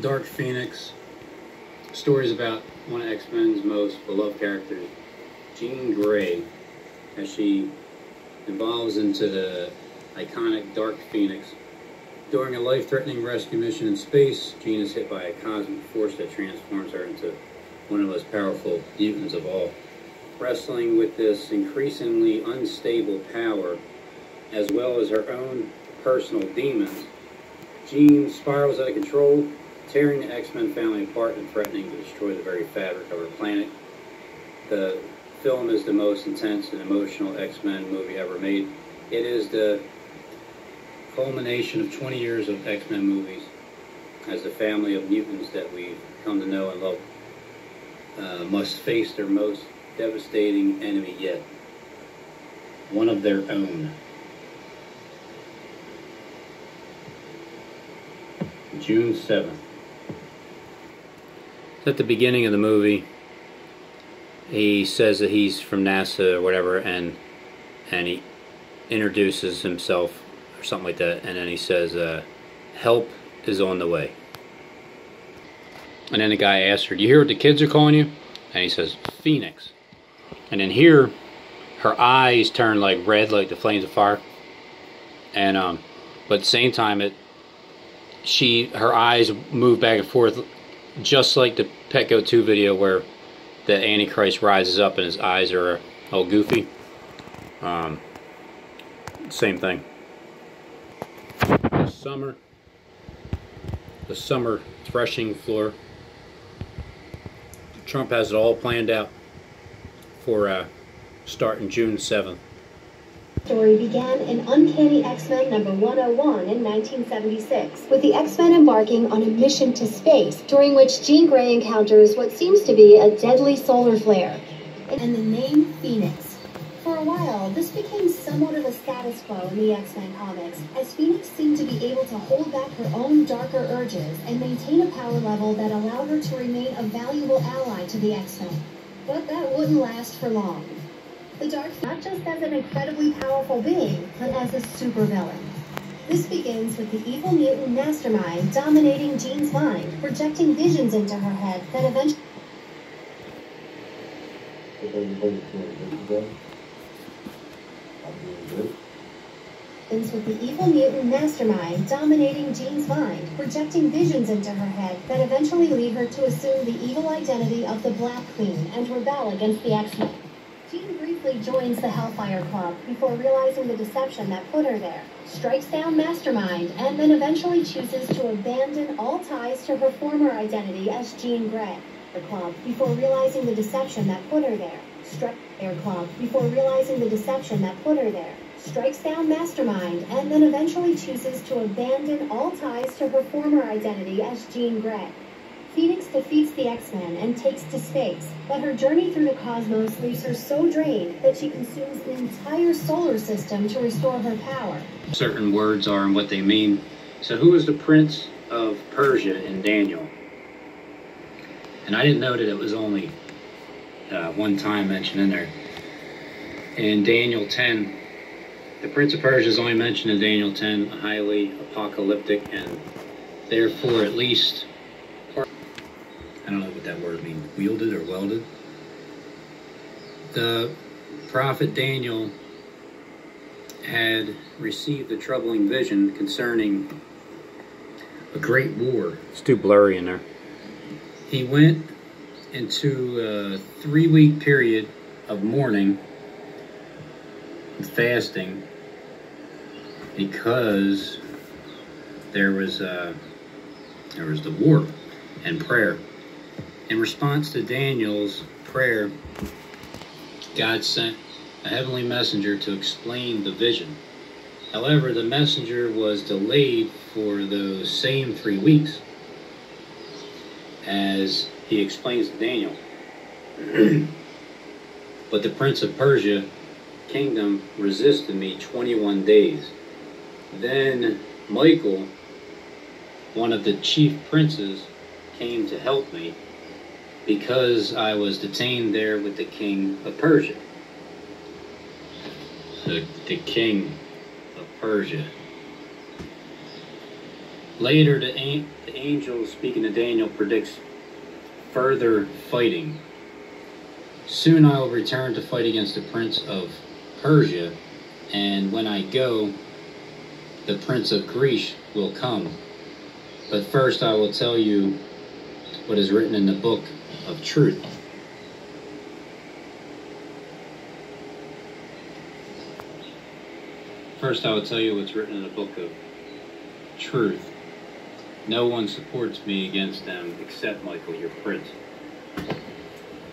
Dark Phoenix. Stories about one of X-Men's most beloved characters, Jean Grey, as she evolves into the iconic Dark Phoenix. During a life-threatening rescue mission in space, Jean is hit by a cosmic force that transforms her into one of the most powerful mutants of all. Wrestling with this increasingly unstable power, as well as her own personal demons, Jean spirals out of control, tearing the X-Men family apart and threatening to destroy the very fabric of our planet. The film is the most intense and emotional X-Men movie ever made. It is the culmination of 20 years of X-Men movies as the family of mutants that we've come to know and love must face their most devastating enemy yet, one of their own. June 7th. At the beginning of the movie, he says that he's from NASA or whatever, and he introduces himself or something like that, and then he says, help is on the way. And then the guy asks her, do you hear what the kids are calling you? And he says, Phoenix. And then here, her eyes turn like red, like the flames of fire. And but at the same time, her eyes move back and forth, just like the Petco 2 video where the Antichrist rises up and his eyes are all goofy. Same thing. The summer threshing floor. Trump has it all planned out for starting June 7th. Story began in Uncanny X-Men number 101 in 1976, with the X-Men embarking on a mission to space, during which Jean Grey encounters what seems to be a deadly solar flare, and the name Phoenix. For a while, this became somewhat of a status quo in the X-Men comics, as Phoenix seemed to be able to hold back her own darker urges and maintain a power level that allowed her to remain a valuable ally to the X-Men. But that wouldn't last for long. The Dark, not just as an incredibly powerful being, but as a supervillain. This begins with the evil mutant mastermind dominating Jean's mind, projecting visions into her head that eventually... with the evil mutant mastermind dominating Jean's mind, projecting visions into her head that eventually lead her to assume the evil identity of the Black Queen and rebel against the X-Men. Jean briefly joins the Hellfire Club before realizing the deception that put her there, strikes down Mastermind, and then eventually chooses to abandon all ties to her former identity as Jean Grey. The club, before realizing the deception that put her there, strikes down Mastermind, and then eventually chooses to abandon all ties to her former identity as Jean Grey. Phoenix defeats the X-Men and takes to space, but her journey through the cosmos leaves her so drained that she consumes an entire solar system to restore her power. Certain words are and what they mean. So who is the Prince of Persia in Daniel? And I didn't know that it was only one time mentioned in there. In Daniel 10, the Prince of Persia is only mentioned in Daniel 10, highly apocalyptic, and therefore at least... I don't know what that word means, wielded or welded. The prophet Daniel had received a troubling vision concerning a great war. It's too blurry in there. He went into a 3-week period of mourning and fasting because there was the war and prayer. In response to Daniel's prayer, God sent a heavenly messenger to explain the vision. However, the messenger was delayed for those same 3 weeks, as he explains to Daniel. But the Prince of Persia kingdom resisted me 21 days. Then Michael, one of the chief princes, came to help me because I was detained there with the king of Persia. The king of Persia. Later, the angel speaking to Daniel predicts further fighting. Soon I will return to fight against the prince of Persia, and when I go, the prince of Greece will come. But first I will tell you what is written in the book of truth. First I will tell you what's written in the book of truth. No one supports me against them except Michael, your prince.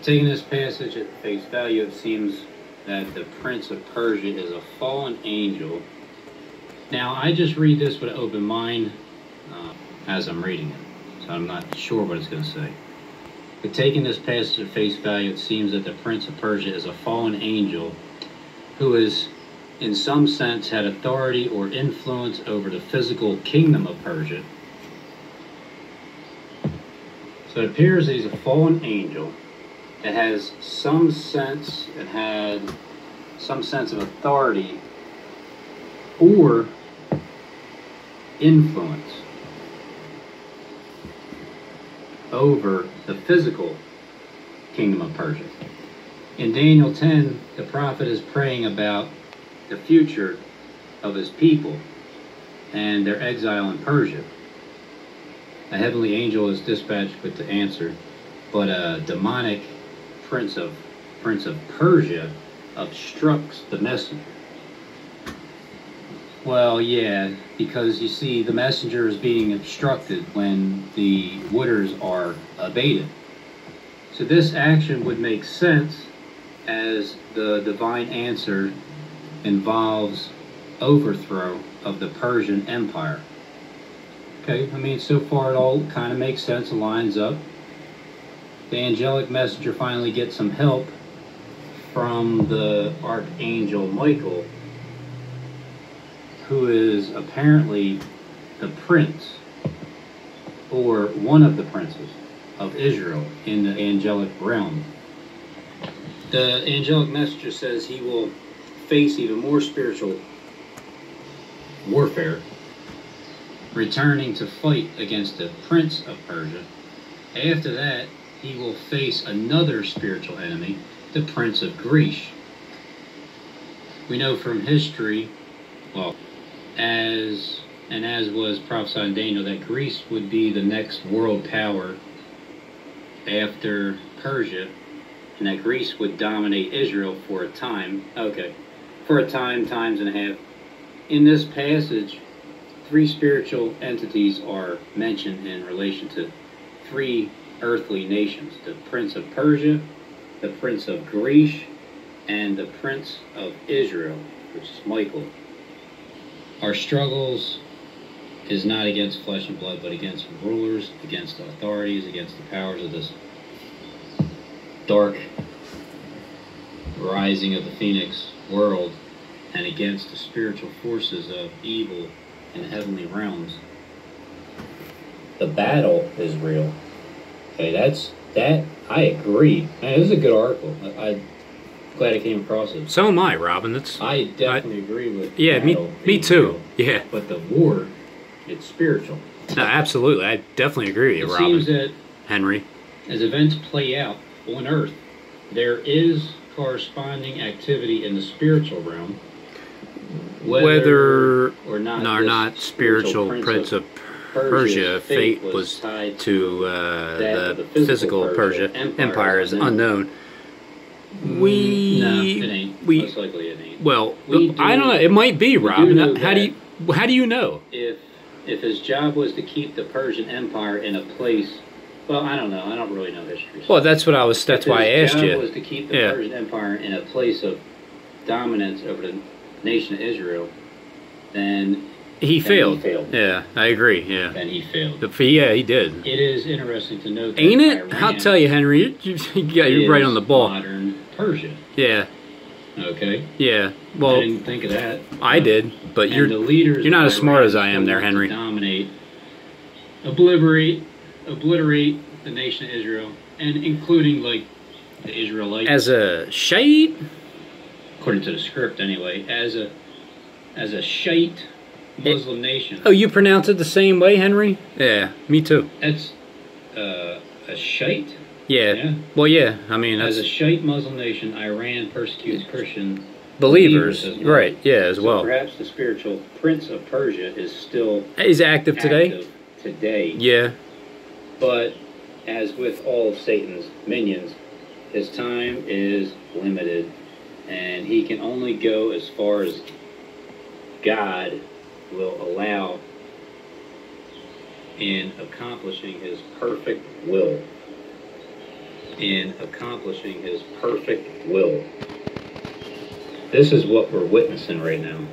Taking this passage at face value, it seems that the prince of Persia is a fallen angel. Now, I just read this with an open mind as I'm reading it, so I'm not sure what it's going to say. But taking this passage at face value, it seems that the prince of Persia is a fallen angel who is, in some sense, had authority or influence over the physical kingdom of Persia. So it appears that he's a fallen angel that has some sense, it had some sense of authority or influence over the physical kingdom of Persia. In Daniel 10, the prophet is praying about the future of his people and their exile in Persia. A heavenly angel is dispatched with the answer, but a demonic prince of Persia obstructs the messenger. Well, yeah, because you see, the messenger is being obstructed when the waters are abated. So this action would make sense as the divine answer involves overthrow of the Persian Empire. Okay, I mean, so far it all kind of makes sense and lines up. The angelic messenger finally gets some help from the archangel Michael, who is apparently the prince, or one of the princes of Israel in the angelic realm. The angelic messenger says he will face even more spiritual warfare, returning to fight against the prince of Persia. After that, he will face another spiritual enemy, the prince of Greece. We know from history, well, as was prophesied in Daniel, that Greece would be the next world power after Persia, and that Greece would dominate Israel for a time. Okay, for a time, times and a half. In this passage, three spiritual entities are mentioned in relation to three earthly nations: the prince of Persia, the prince of Greece, and the prince of Israel, which is Michael. Our struggles is not against flesh and blood, but against rulers, against the authorities, against the powers of this dark rising of the phoenix world, and against the spiritual forces of evil in the heavenly realms. The battle is real. Okay, that I agree. Man, this is a good article. I'm glad I came across it. So am I, Robin. I definitely agree with yeah, me too. Real. Yeah. But the war, it's spiritual. No, absolutely. I definitely agree with you, Robin. It seems that Henry, as events play out on Earth, there is corresponding activity in the spiritual realm, whether or not spiritual prince of Persia fate was tied to the physical Persia Empire is unknown. No, it ain't. Most likely it ain't. Well, I don't know. It might be, Robin. How do you know? If his job was to keep the Persian Empire in a place, well, I don't know. I don't really know history. Well, that's what I was. That's why I asked you. If his job was to keep the Persian Empire in a place of dominance over the nation of Israel, then he failed. Yeah, I agree. Yeah, then he failed. Yeah, he did. It is interesting to note that ain't it? Iran, I'll tell you, Henry. You're right on the ball. Modern Persia. Yeah. Okay. Yeah. Well, I didn't think of that. I did, but you're not as smart as I am, there, Henry. Dominate, obliterate the nation of Israel, and including like the Israelites as a shade, according to the script anyway, as a shite Muslim nation. Oh, you pronounce it the same way, Henry? Yeah, me too. That's a Shiite? Yeah. Well, yeah. I mean, as a Shiite Muslim nation, Iran persecutes Christian believers as well. Right? Yeah, as well. Perhaps the spiritual prince of Persia is still active today. Yeah. But as with all of Satan's minions, his time is limited, and he can only go as far as God will allow in accomplishing his perfect will. This is what we're witnessing right now.